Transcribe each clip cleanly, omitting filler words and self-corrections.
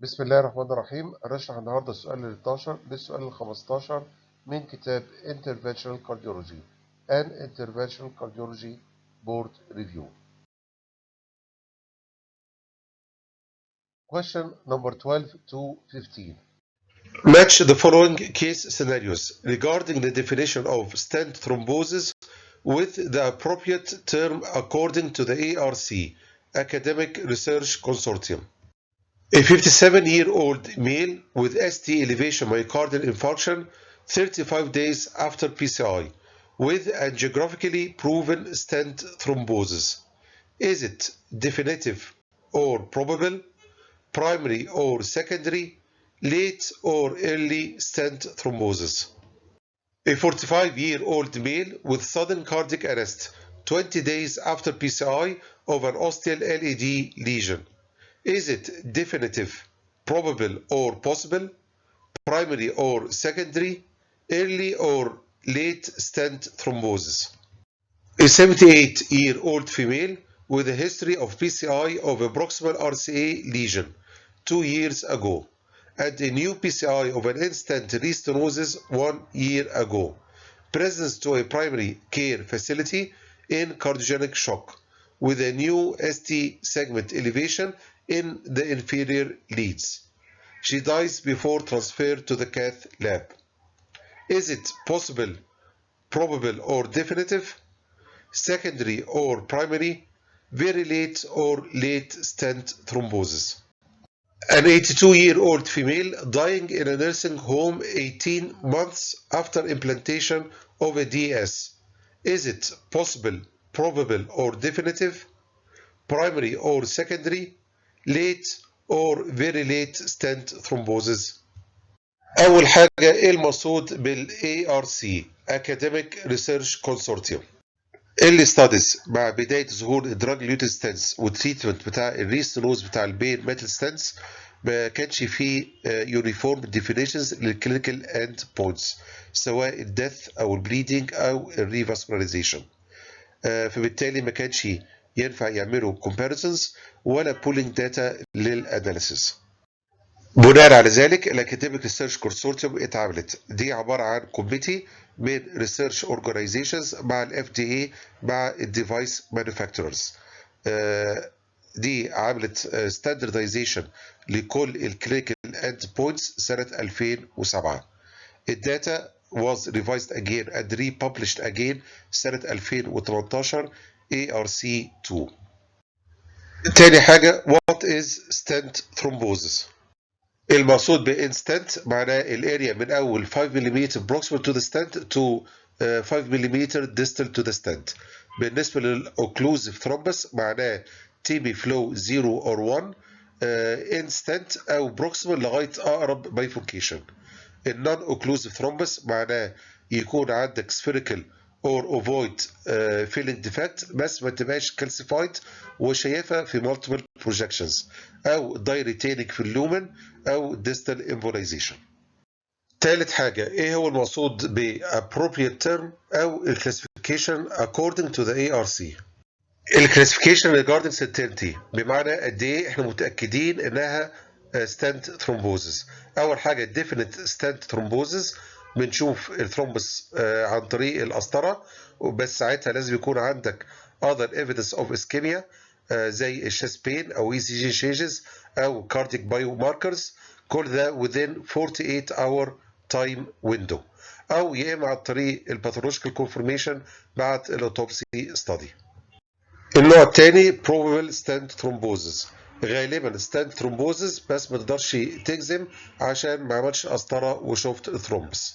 بسم الله الرحمن الرحيم. هنشرح النهارده السؤال ال 11 للسؤال ال 15 من كتاب Interventional Cardiology and Interventional Cardiology Board Review. Question number 12 to 15. Match the following case scenarios regarding the definition of stent thrombosis with the appropriate term according to the ARC, Academic Research Consortium. A 57-year-old male with ST elevation myocardial infarction 35 days after PCI with angiographically proven stent thrombosis. Is it definitive or probable, primary or secondary, late or early stent thrombosis? A 45-year-old male with sudden cardiac arrest 20 days after PCI of an ostial LED lesion. Is it definitive, probable or possible, primary or secondary, early or late stent thrombosis? A 78-year-old female with a history of PCI of a proximal RCA lesion 2 years ago and a new PCI of an in-stent restenosis 1 year ago. Presence to a primary care facility in cardiogenic shock with a new ST segment elevation in the inferior leads. She dies before transfer to the cath lab. Is it possible, probable or definitive, secondary or primary, very late or late stent thrombosis? An 82-year-old female dying in a nursing home 18 months after implantation of a DS. Is it possible, probable or definitive, primary or secondary, late or very late stent thrombosis؟ أول حاجة إيه المقصود بال ARC Academic Research Consortium؟ اللي ستاديز مع بداية ظهور الدراج ليوتين ستنس والتريتمنت بتاع الريستنوز بتاع البين ميتال ستنس ما كانش فيه يونيفورم ديفينيشنز للكلينيكال اند بوينتس سواء الديث او البليدنج او الريفاسكولاريزيشن، فبالتالي ما كانش ينفع يعملوا كومباريزونز ولا بولينج داتا للاناليسيس. بناء على ذلك الاكاديميك ريسيرش كونسورتيوم اتعملت، دي عباره عن كوميتي من ريسيرش اورجانيزيشنز مع الاف دي اي مع الديفايس مانيفاكتوررز. دي عملت ستاندردايزيشن لكل الكلينيكال اند بوينتس سنه 2007. الداتا was revised again and republished again سنه 2018 ARC2. تاني حاجه what is stent thrombosis؟ المقصود بإنستنت معناه الاريا من أول 5 ملم proximal to the stent to 5 ملم distal to the stent. بالنسبة للأوكلوزيف ثرومبس معناه TB flow 0 or 1 in stent أو proximal لغاية أقرب bifurcation. النون أوكلوزيف ثرومبس معناه يكون عندك spherical or ovoid filling defect بس ما تبقاش calcified وشايفها في multiple projections أو dilating في اللومن أو distal embolization. ثالث حاجة إيه هو المقصود ب appropriate term أو classification according to the ARC؟ الكلاسيفيكيشن regarding certainty بمعنى قد إيه إحنا متأكدين إنها stent thrombosis. أول حاجة definite stent thrombosis بنشوف الثرومبس عن طريق القسطرة، وبس ساعتها لازم يكون عندك other evidence of ischemia زي الشيست بين أو ECG changes أو cardiac biomarkers، كل ده within 48 hour time window، أو يا إما عن طريق الباثولوجيكال confirmation بعد الأوتوبسي study. النوع الثاني probable stent thrombosis، غالبا stent thrombosis بس ما تقدرش تجزم عشان ما عملش قسطرة وشفت الثرومبس.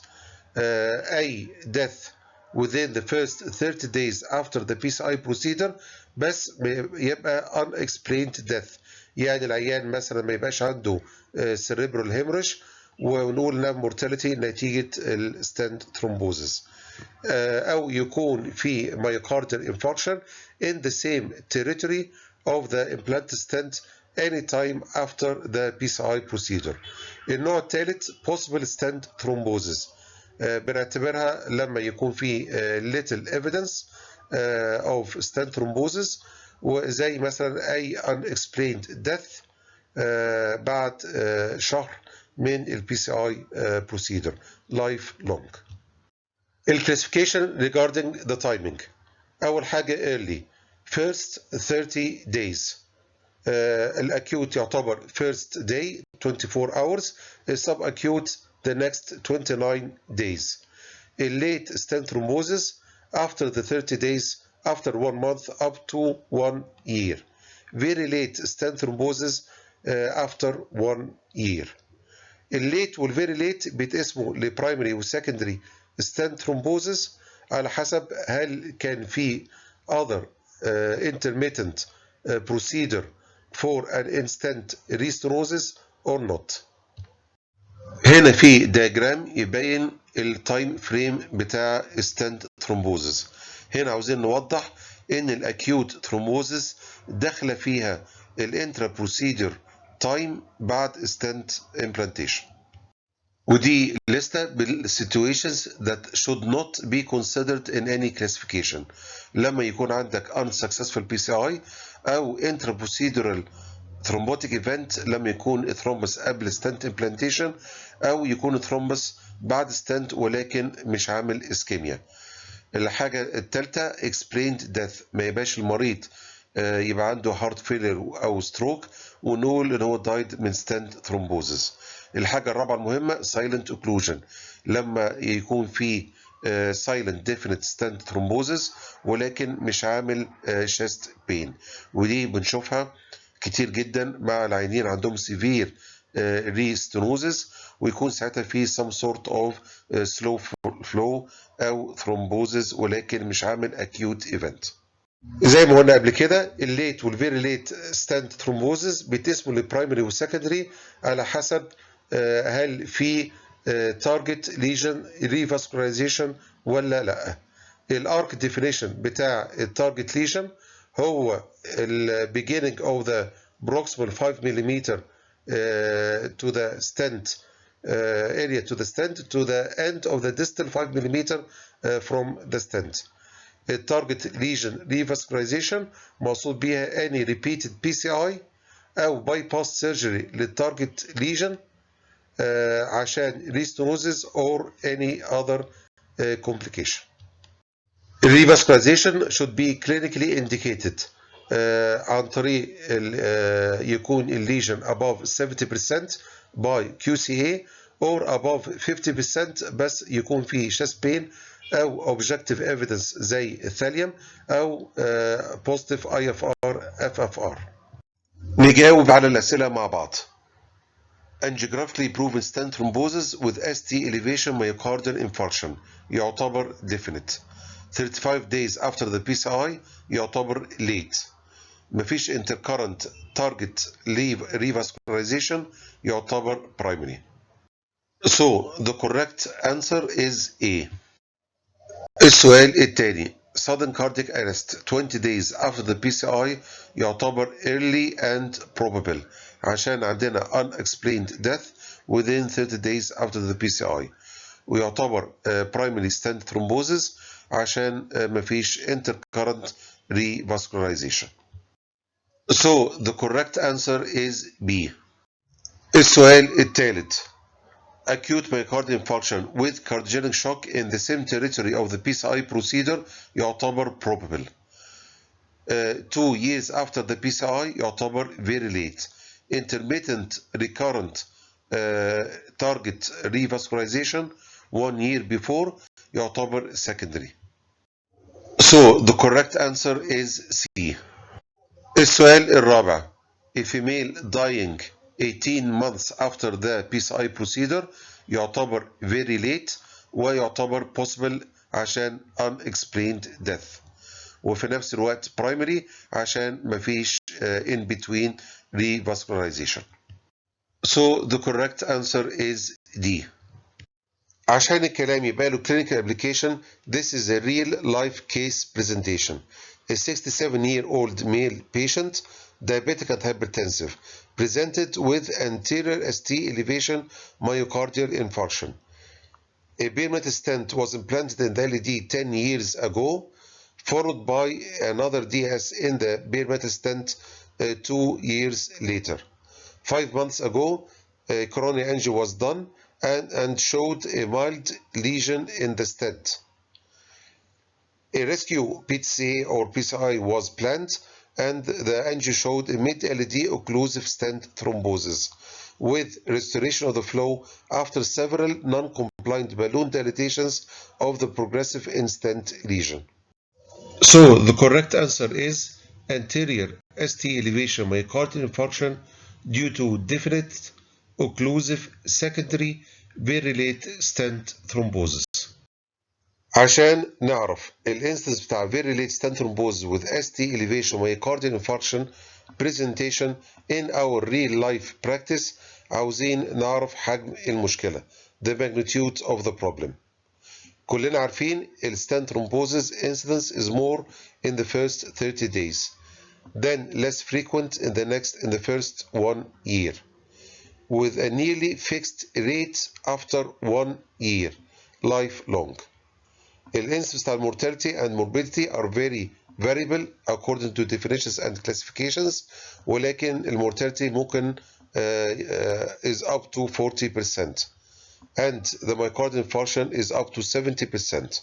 أي death within the first 30 days after the PCI procedure بس يبقى unexplained death، يعني العيان مثلا ما يبقاش عنده cerebral hemorrhage ونقول لها mortality نتيجة الستنت thrombosis، أو يكون في myocardial infarction in the same territory of the implanted stent anytime after the PCI procedure. النوع الثالث possible stent thrombosis، بنعتبرها لما يكون في little evidence of stent thrombosis وزي مثلا أي unexplained death بعد شهر من البي سي اي procedure life long. الكلاسيفيكيشن regarding the timing. أول حاجة early first 30 days. الأكيوت يعتبر first day 24 hours. السب أكيوت the next 29 days. الليت stent thrombosis after the 30 days after 1 month up to 1 year. Very late stent thrombosis after 1 year. الليت والفيري ليت بيتقسموا لبرايمري وسكندري ستنت ثرومبوزس على حسب هل كان في other intermittent procedure for an instant restenosis or not. هنا في diagram يبين التايم فريم بتاع ستنت ثرومبوزس. هنا عاوزين نوضح ان الاكيوت ثرومبوزس داخله فيها الانترا بروسيدر تايم بعد ستنت implantation. ودي لستة بالsituations that should not be considered in any classification. لما يكون عندك unsuccessful PCI أو intraprocedural thrombotic event، لما يكون ثرومبس قبل stent implantation أو يكون ثرومبس بعد stent ولكن مش عامل اسكيميا. الحاجة الثالثة explained death، ما يبقاش المريض يبقى عنده heart failure أو stroke ونقول إن هو died من stent thrombosis. الحاجة الرابعة المهمة silent occlusion، لما يكون في silent definite stent thrombosis ولكن مش عامل chest pain، ودي بنشوفها كتير جدا مع العيانين عندهم severe restenosis ويكون ساعتها في some sort of slow flow أو thrombosis ولكن مش عامل acute event. زي ما قلنا قبل كده الليت والفيري ليت ستنت ثرومبوزس بيتقسموا للبرايمري والسكندري على حسب هل في تارجت ليجن ريفاسكولايزيشن ولا لا. الارك ديفينيشن بتاع التارجت ليجن هو beginning of the proximal 5 mm to the stent area to the stent to the end of the distal 5 mm from the stent. التارجت ليجن ريفاسكولايزيشن مقصود بيها any repeated PCI أو bypass surgery للتارجت ليجن عشان restenosis or any other complication. Revascularization should be clinically indicated عن طريق يكون الليجن above 70% by QCA or above 50% بس يكون فيه chest pain أو objective evidence زي الثاليوم أو positive IFR FFR. نجاوب على الأسئلة مع بعض. Angiographically proven stent thrombosis with ST elevation myocardial infarction يعتبر definite. 35 days after the PCI يعتبر late. مفيش intercurrent target revascularization يعتبر primary. So the correct answer is A. السؤال الثاني sudden cardiac arrest 20 days after the PCI يعتبر early and probable عشان عندنا unexplained death within 30 days after the PCI ويعتبر primary stent thrombosis عشان مفيش intercurrent revascularization. So the correct answer is B. السؤال الثالث acute myocardial infarction with cardiogenic shock in the same territory of the PCI procedure يعتبر probable. 2 years after the PCI يعتبر very late. Intermittent recurrent target revascularization 1 year before يعتبر secondary. So the correct answer is C. السؤال الرابع a female dying 18 months after the PCI procedure يعتبر very late ويعتبر possible عشان unexplained death وفي نفس الوقت primary عشان مفيش in between revascularization. So the correct answer is D. عشان الكلام يبقى له clinical application this is a real life case presentation. A 67-year-old male patient diabetic and hypertensive presented with anterior ST elevation myocardial infarction. A bare metal stent was implanted in the LED 10 years ago, followed by another DS in the bare metal stent 2 years later. 5 months ago, a coronary angio was done and showed a mild lesion in the stent. A rescue PCA or PCI was planned, and the angio showed a mid-LED occlusive stent thrombosis with restoration of the flow after several non-compliant balloon dilatations of the progressive in-stent lesion. So the correct answer is anterior ST elevation myocardial infarction due to definite occlusive secondary very late stent thrombosis. عشان نعرف الانستنس بتاع very late stent thrombosis with ST elevation myocardial infarction presentation in our real life practice عاوزين نعرف حجم المشكلة the magnitude of the problem. كلنا عارفين الستنت thrombosis incidence is more in the first 30 days, then less frequent in the first 1 year, with a nearly fixed rate after 1 year, lifelong. الانسيدنس بتاع mortality and morbidity are very variable according to definitions and classifications, ولكن المورتاليتي ممكن is up to 40%. And the myocardial infarction is up to 70%.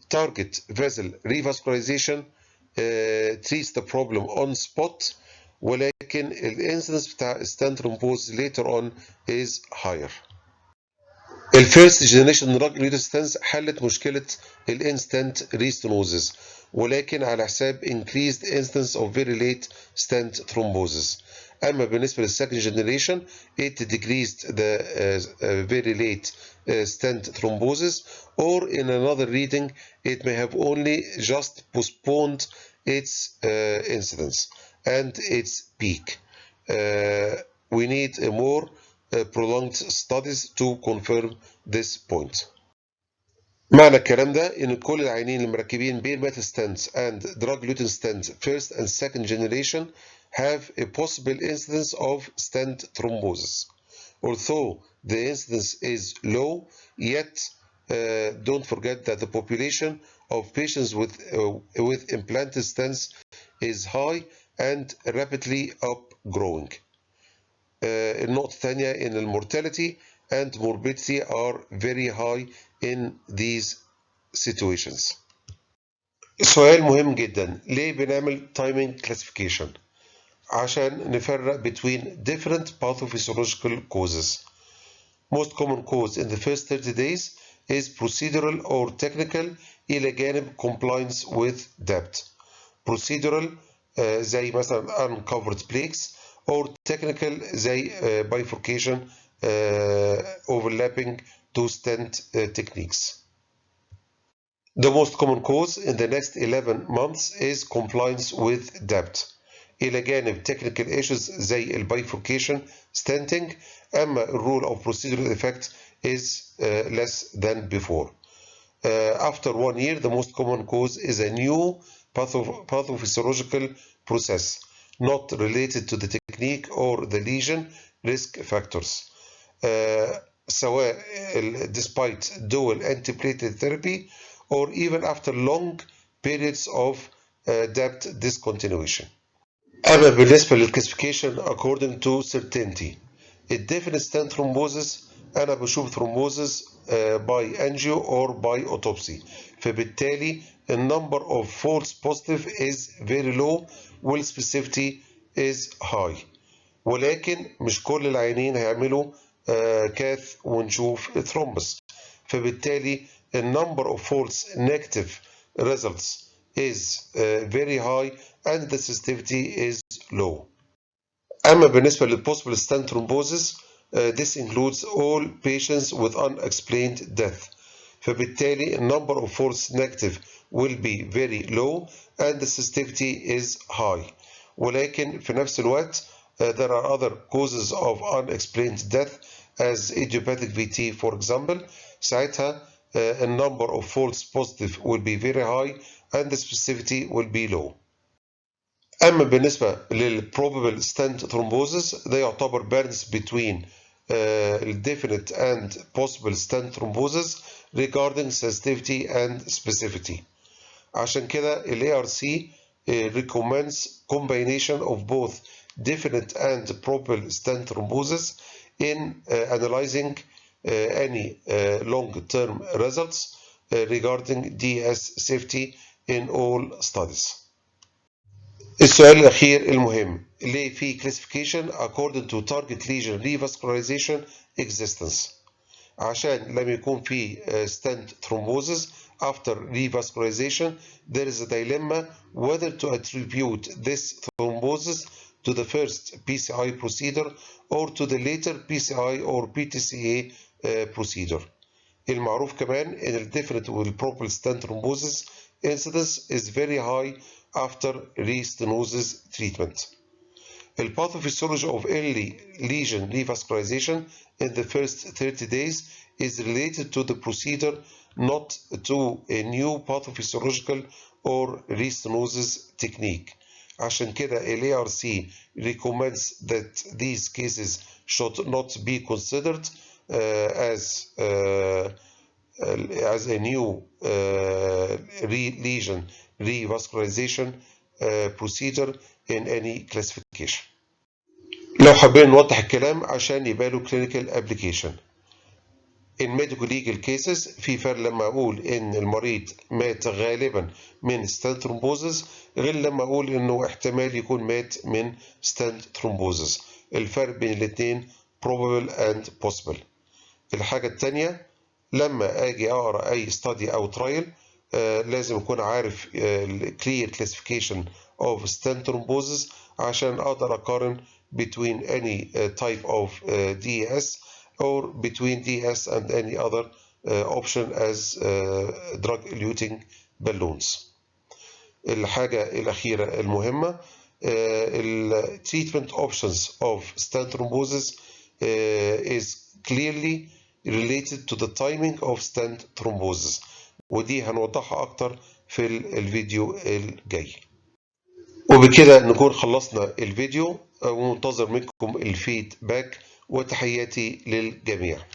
Target vessel revascularization treats the problem on spot, ولكن الانسيدنس بتاع stent thrombosis later on is higher. الفيرست جنريشن drug eluting stents حلت مشكلة الانستنت restenosis، ولكن على حساب increased incidence of very late stent thrombosis. أما بالنسبة للسكند جنريشن it decreased the very late stent thrombosis, or in another reading it may have only just postponed its incidence and its peak. We need a more prolonged studies to confirm this point. معنى الكلام ده ان كل العيانين اللي مركبين بين metal stents and drug eluting stents first and second generation have a possible incidence of stent thrombosis. Although the incidence is low, yet don't forget that the population of patients with implanted stents is high and rapidly upgrowing. النقطة الثانية إن المورتاليتي and morbidity are very high in these situations. سؤال مهم جدا، ليه بنعمل timing classification؟ عشان نفرق between different pathophysiological causes. Most common cause in the first 30 days is procedural or technical إلى جانب compliance with debt. Procedural زي مثلا uncovered plaques, or technical زي bifurcation overlapping two stent techniques. The most common cause in the next 11 months is compliance with debt. إلى جانب technical issues زي bifurcation stenting، أما rule of procedural effect is less than before. After 1 year, the most common cause is a new pathophysiological process not related to the technique or the lesion risk factors. سواء despite dual antiplatelet therapy or even after long periods of debt discontinuation. أما بالنسبة للclassification according to certainty، الdefinite stent thrombosis أنا بشوف thrombosis by angio or by autopsy، فبالتالي the number of false positive is very low والspecificity is high، ولكن مش كل العيانين هيعملوا كاث ونشوف thrombus، فبالتالي the number of false negative results is very high and the sensitivity is low. أما بالنسبة للpossible stent thrombosis this includes all patients with unexplained death، فبالتالي the number of false negative will be very low and the sensitivity is high، ولكن في نفس الوقت there are other causes of unexplained death as idiopathic VT for example، ساعتها a number of false positive will be very high and the specificity will be low. أما بالنسبة للprobable stent thrombosis ده يعتبر balance between definite and possible stent thrombosis regarding sensitivity and specificity. عشان كده ال ARC recommends combination of both definite and probable stent thrombosis in analyzing any long-term results regarding DS safety in all studies. السؤال الأخير المهم، ليه في classification according to target lesion revascularization existence؟ عشان لما يكون في stent thrombosis after revascularization, there is a dilemma whether to attribute this thrombosis to the first PCI procedure or to the later PCI or PTCA procedure. المعروف كمان ان ال definite والprobable stent thrombosis incidence is very high after restenosis treatment. The pathophysiology of early lesion revascularization in the first 30 days is related to the procedure, not to a new pathophysiological or restenosis technique. عشان كده ال ARC recommends that these cases should not be considered as a new lesion revascularization procedure in any classification. لو حابين نوضح الكلام عشان يبقى له clinical application. In medical legal cases في فرق لما أقول إن المريض مات غالبا من stent thrombosis غير لما أقول إنه احتمال يكون مات من stent thrombosis. الفرق بين الاثنين probable and possible. الحاجة التانية لما أجي أقرأ أي study أو trial لازم أكون عارف clear classification of stent thrombosis عشان أقدر أقارن between any type of DES or between DES and any other option as drug-eluting balloons. الحاجة الأخيرة المهمة treatment options of stent thrombosis is clearly related to the timing of stent thrombosis ودي هنوضحها أكتر في الفيديو الجاي. وبكده نكون خلصنا الفيديو ومنتظر منكم الفيدباك وتحياتي للجميع.